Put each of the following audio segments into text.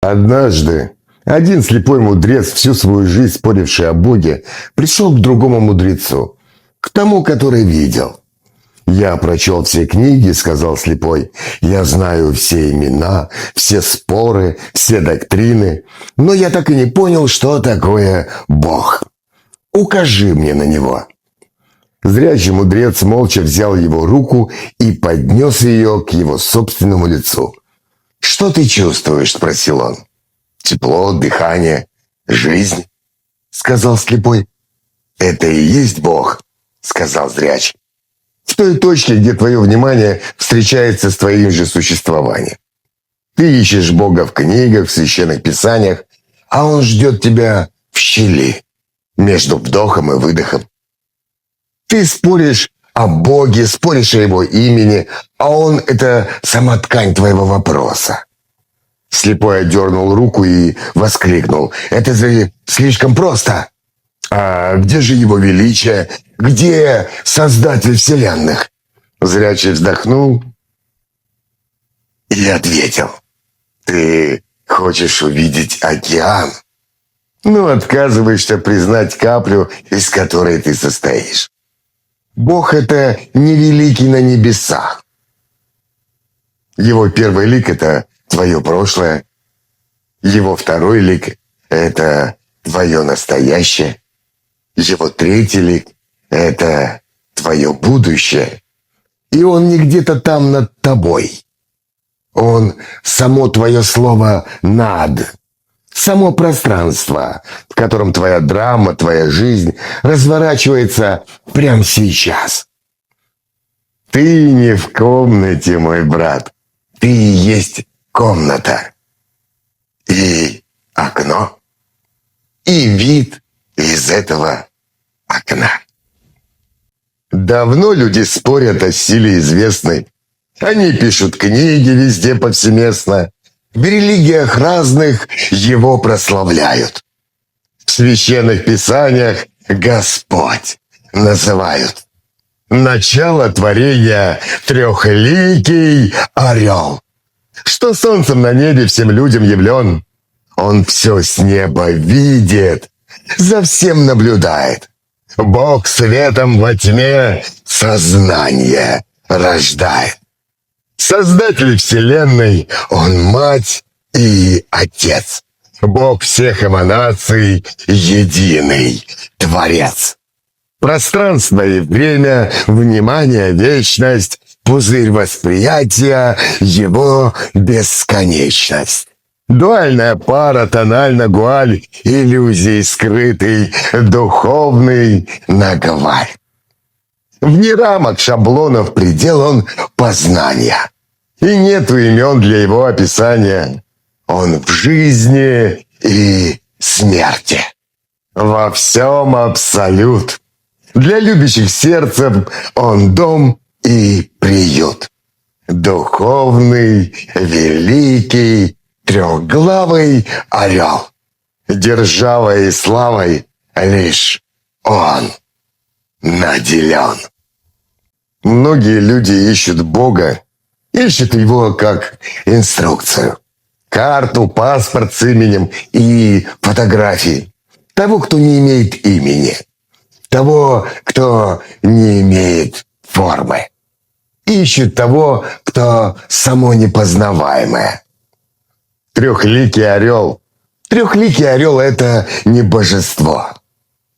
Однажды один слепой мудрец, всю свою жизнь споривший о Боге, пришел к другому мудрецу, к тому, который видел. «Я прочел все книги, — сказал слепой, — я знаю все имена, все споры, все доктрины, но я так и не понял, что такое Бог. Укажи мне на него». Зрячий мудрец молча взял его руку и поднес ее к его собственному лицу. «Что ты чувствуешь?» — спросил он. «Тепло, дыхание, жизнь», — сказал слепой. «Это и есть Бог», — сказал зрячий. «В той точке, где твое внимание встречается с твоим же существованием. Ты ищешь Бога в книгах, в священных писаниях, а Он ждет тебя в щели, между вдохом и выдохом. Ты споришь о Боге, споришь о Его имени, а Он — это сама ткань твоего вопроса». Слепой отдернул руку и воскликнул: «Это же слишком просто! А где же Его величие? Где Создатель вселенных?» Зрячий вздохнул и ответил: «Ты хочешь увидеть океан, но отказываешься признать каплю, из которой ты состоишь. Бог — это не великий на небесах. Его первый лик — это твое прошлое. Его второй лик — это твое настоящее. Его третий лик — это твое будущее. И он не где-то там над тобой. Он — само твое слово «над». Само пространство, в котором твоя драма, твоя жизнь разворачивается прямо сейчас. Ты не в комнате, мой брат. Ты и есть комната. И окно. И вид из этого окна». Давно люди спорят о силе известной. Они пишут книги везде повсеместно. В религиях разных его прославляют. В священных писаниях Господь называют. Начало творения — трехликий орел, что солнцем на небе всем людям явлен. Он все с неба видит, за всем наблюдает. Бог светом во тьме сознание рождает. Создатель вселенной, Он мать и отец. Бог всех эманаций, единый творец. Пространство и время, внимание, вечность, пузырь восприятия, его бесконечность. Дуальная пара, тонально-гуаль, иллюзий скрытый, духовный наговарь. Вне рамок, шаблонов, предел он познания. И нету имен для его описания. Он в жизни и смерти. Во всем абсолют. Для любящих сердцем он дом и приют. Духовный, великий, трехглавый орел. Державой и славой лишь он наделен. Многие люди ищут Бога, ищут его как инструкцию. Карту, паспорт с именем и фотографии. Того, кто не имеет имени. Того, кто не имеет формы. Ищут того, кто само непознаваемое. Трехликий орел. Трехликий орел — это не божество.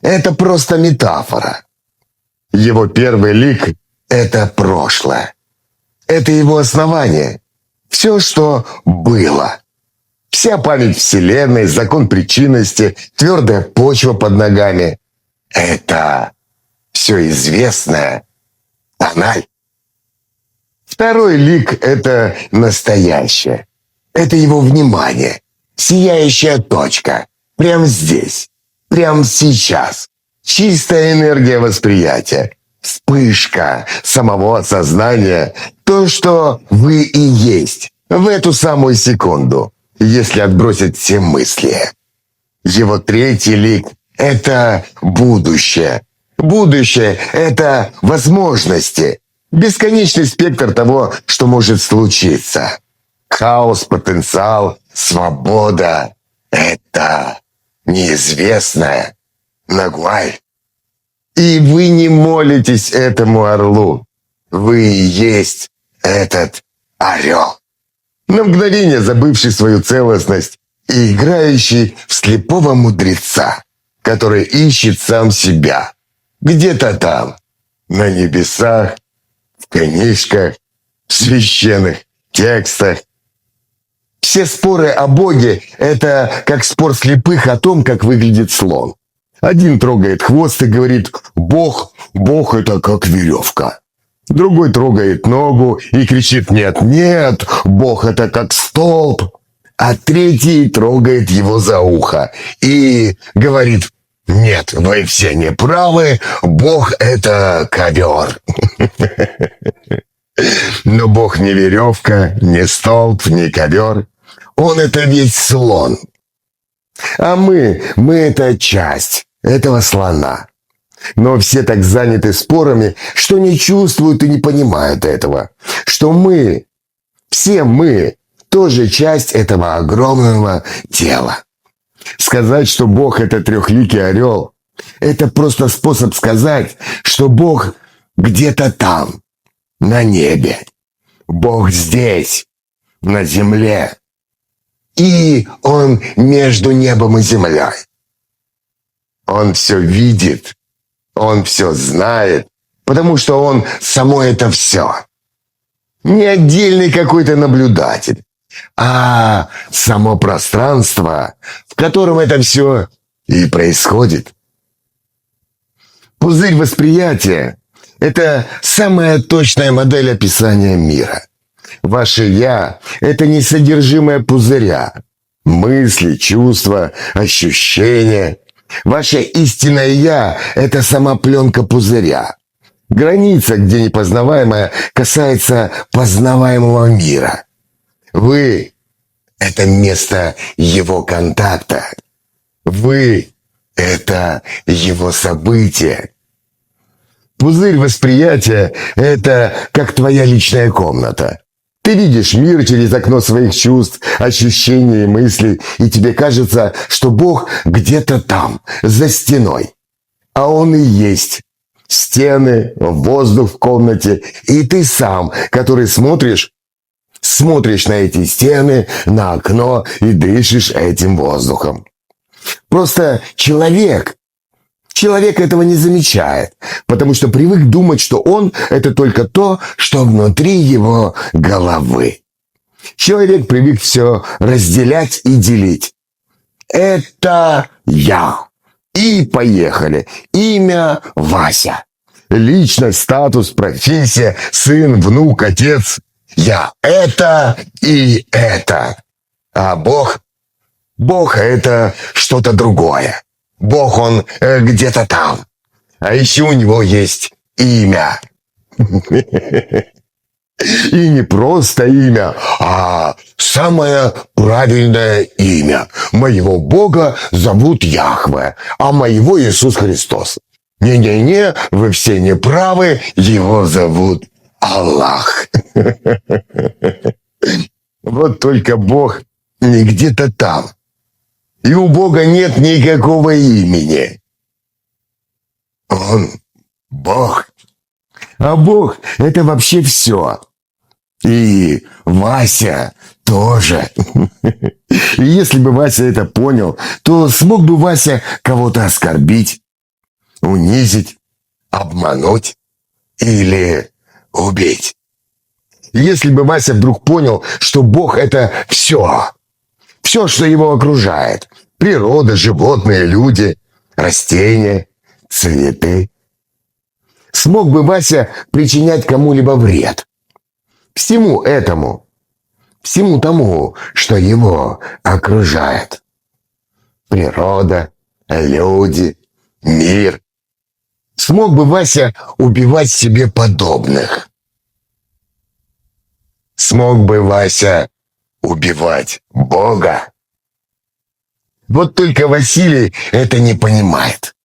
Это просто метафора. Его первый лик — это прошлое. Это его основание. Все, что было. Вся память Вселенной, закон причинности, твердая почва под ногами. Это все известное. Тональ. Второй лик — это настоящее. Это его внимание. Сияющая точка. Прямо здесь. Прямо сейчас. Чистая энергия восприятия. Вспышка самого осознания. То, что вы и есть. В эту самую секунду. Если отбросить все мысли. Его третий лик — это будущее. Будущее — это возможности. Бесконечный спектр того, что может случиться. Хаос, потенциал, свобода — это неизвестное. Нагуай. И вы не молитесь этому орлу. Вы и есть этот орел. На мгновение забывший свою целостность и играющий в слепого мудреца, который ищет сам себя. Где-то там, на небесах, в книжках, в священных текстах. Все споры о Боге – это как спор слепых о том, как выглядит слон. Один трогает хвост и говорит: «Бог, Бог – это как веревка». Другой трогает ногу и кричит: «Нет, нет, Бог – это как столб». А третий трогает его за ухо и говорит: «Нет, вы все не правы, Бог – это ковер». Но Бог не веревка, не столб, не ковер. Он – это весь слон. А мы – это часть этого слона. Но все так заняты спорами, что не чувствуют и не понимают этого. Что мы, все мы, тоже часть этого огромного тела. Сказать, что Бог – это трехликий орел, это просто способ сказать, что Бог где-то там, на небе. Бог здесь, на земле. И Он между небом и землей. Он все видит, Он все знает, потому что Он само это все. Не отдельный какой-то наблюдатель, а само пространство, в котором это все и происходит. Пузырь восприятия – это самая точная модель описания мира. Ваше «я» – это не содержимое пузыря. Мысли, чувства, ощущения. Ваше истинное «я» – это сама пленка пузыря. Граница, где непознаваемое касается познаваемого мира. Вы – это место его контакта. Вы – это его событие. Пузырь восприятия – это как твоя личная комната. Ты видишь мир через окно своих чувств, ощущений и мыслей, и тебе кажется, что Бог где-то там, за стеной. А Он и есть. Стены, воздух в комнате, и ты сам, который смотришь на эти стены, на окно и дышишь этим воздухом. Просто человек этого не замечает, потому что привык думать, что он – это только то, что внутри его головы. Человек привык все разделять и делить. Это я. И поехали. Имя Вася. Личность, статус, профессия, сын, внук, отец. Я это и это. А Бог – это что-то другое. Бог, Он где-то там. А еще у Него есть имя. И не просто имя, а самое правильное имя. Моего Бога зовут Яхве, а моего Иисус Христос. Не-не-не, вы все неправы, Его зовут Аллах. Вот только Бог не где-то там. И у Бога нет никакого имени. Он Бог. А Бог – это вообще все. И Вася тоже. И если бы Вася это понял, то смог бы Вася кого-то оскорбить, унизить, обмануть или убить. Если бы Вася вдруг понял, что Бог – это все, все, что его окружает, природа, животные, люди, растения, цветы, смог бы Вася причинять кому-либо вред? Всему этому, всему тому, что его окружает. Природа, люди, мир. Смог бы Вася убивать себе подобных? Смог бы Вася убивать Бога? Вот только Василий это не понимает.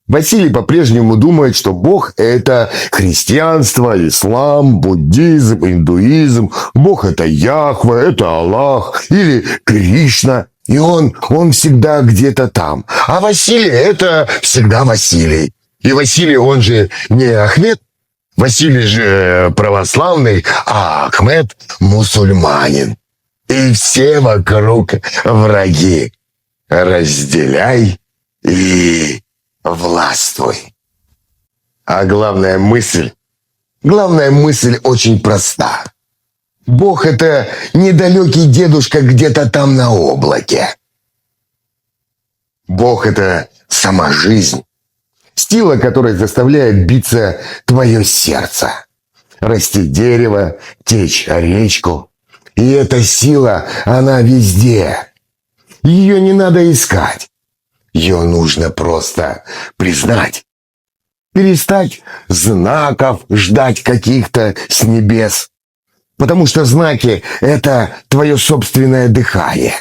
Василий по-прежнему думает, что Бог – это христианство, ислам, буддизм, индуизм. Бог – это Яхве, это Аллах или Кришна. И он всегда где-то там. А Василий – это всегда Василий. И Василий, он же не Ахмед. Василий же православный, а Ахмед – мусульманин. И все вокруг враги. Разделяй и властвуй. А главная мысль очень проста. Бог – это недалекий дедушка где-то там на облаке. Бог – это сама жизнь, сила которой заставляет биться твое сердце, расти дерево, течь речку. И эта сила, она везде. Ее не надо искать. Ее нужно просто признать. Перестать знаков ждать каких-то с небес. Потому что знаки – это твое собственное дыхание.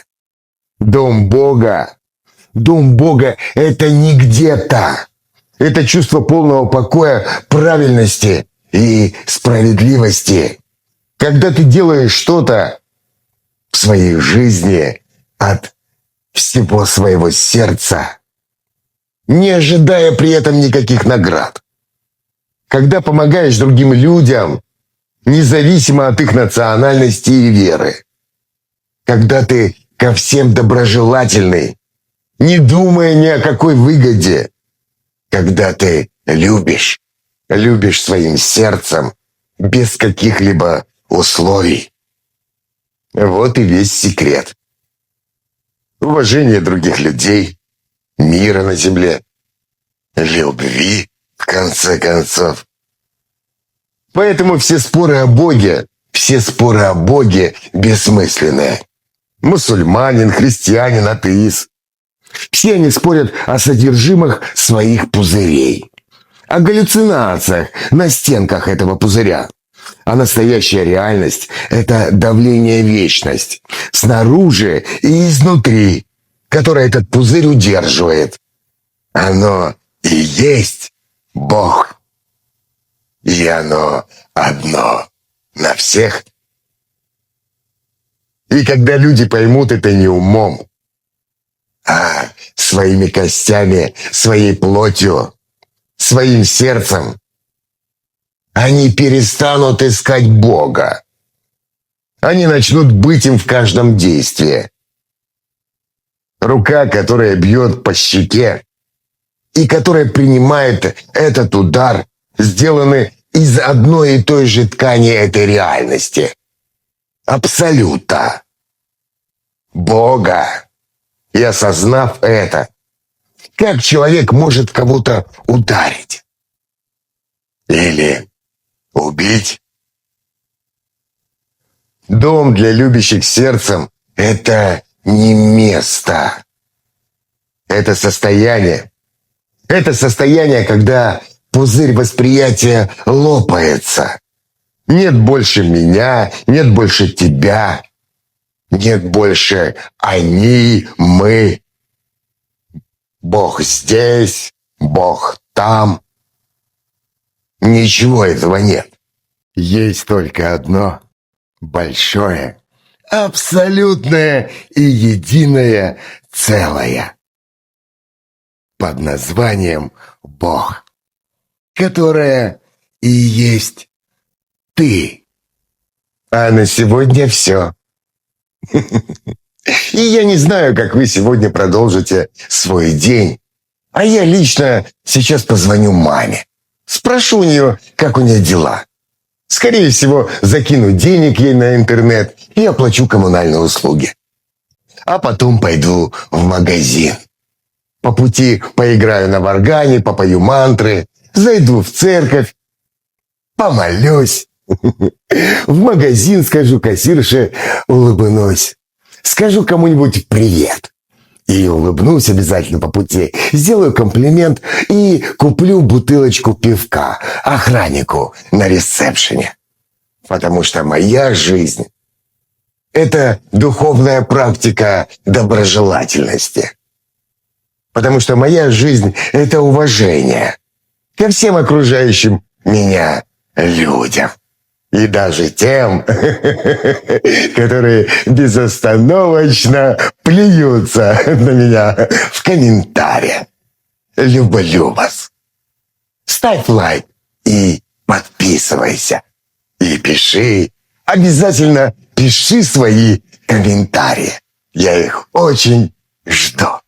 Дом Бога – это не где-то. Это чувство полного покоя, правильности и справедливости. Когда ты делаешь что-то в своей жизни от всего своего сердца, не ожидая при этом никаких наград. Когда помогаешь другим людям, независимо от их национальности и веры. Когда ты ко всем доброжелательный, не думая ни о какой выгоде. Когда ты любишь своим сердцем, без каких-либо условий. Вот и весь секрет. Уважение других людей, мира на земле, любви, в конце концов. Поэтому все споры о Боге бессмысленные. Мусульманин, христианин, атеист. Все они спорят о содержимых своих пузырей, о галлюцинациях на стенках этого пузыря. А настоящая реальность – это давление вечность, снаружи и изнутри, которое этот пузырь удерживает. Оно и есть Бог. И оно одно на всех. И когда люди поймут это не умом, а своими костями, своей плотью, своим сердцем, они перестанут искать Бога. Они начнут быть им в каждом действии. Рука, которая бьет по щеке и которая принимает этот удар, сделаны из одной и той же ткани этой реальности. Абсолюта. Бога. И осознав это, как человек может кого-то ударить? Или убить? Дом для любящих сердцем – это не место. Это состояние. Это состояние, когда пузырь восприятия лопается. Нет больше меня, нет больше тебя. Нет больше они, мы. Бог здесь, Бог там. Ничего этого нет. Есть только одно большое, абсолютное и единое целое. Под названием Бог. Которое и есть ты. А на сегодня все. И я не знаю, как вы сегодня продолжите свой день. А я лично сейчас позвоню маме. Спрошу у нее, как у нее дела. Скорее всего, закину денег ей на интернет и оплачу коммунальные услуги. А потом пойду в магазин. По пути поиграю на варгане, попою мантры, зайду в церковь, помолюсь. В магазин скажу кассирше, улыбнусь. Скажу кому-нибудь привет. И улыбнусь обязательно по пути. Сделаю комплимент и куплю бутылочку пивка охраннику на ресепшене. Потому что моя жизнь – это духовная практика доброжелательности. Потому что моя жизнь – это уважение ко всем окружающим меня людям. И даже тем, которые безостановочно плюются на меня в комментариях. Люблю вас. Ставь лайк и подписывайся. И пиши, обязательно пиши свои комментарии. Я их очень жду.